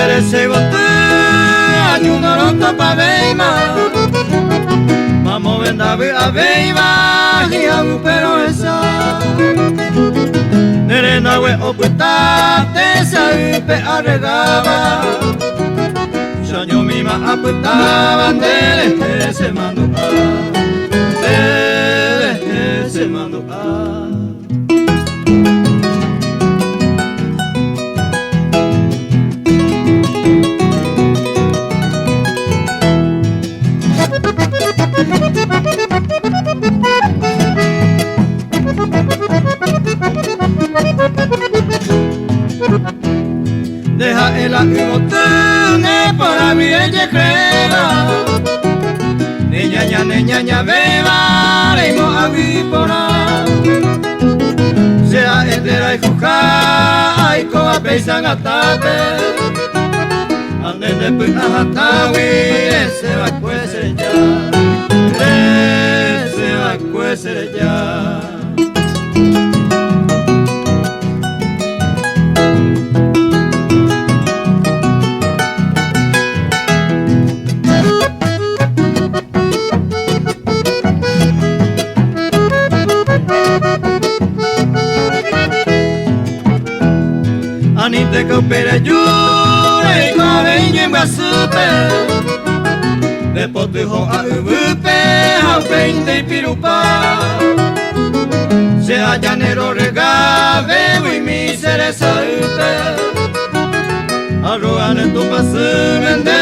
Tere segotu anyunoro pa beima Mamo vendabe a beima Hiabu pero esa Nere nawe oputa Te saupe arregaba Shanyo mima aputaba Tere se mando a Tere se mando a Deja el agrimotune para mi ella crema Niña beba Reimo agipora Sea entera y juja Aiko a peisan atate Anden de puna hatawi Se va a cuecer ya Se va a cuecer ya Anite kopere jure ikabe nyemba supe De potuho a uvupe Haupeinte pirupa Se allanero regave Wimi sere saute Arroane tu pasumen de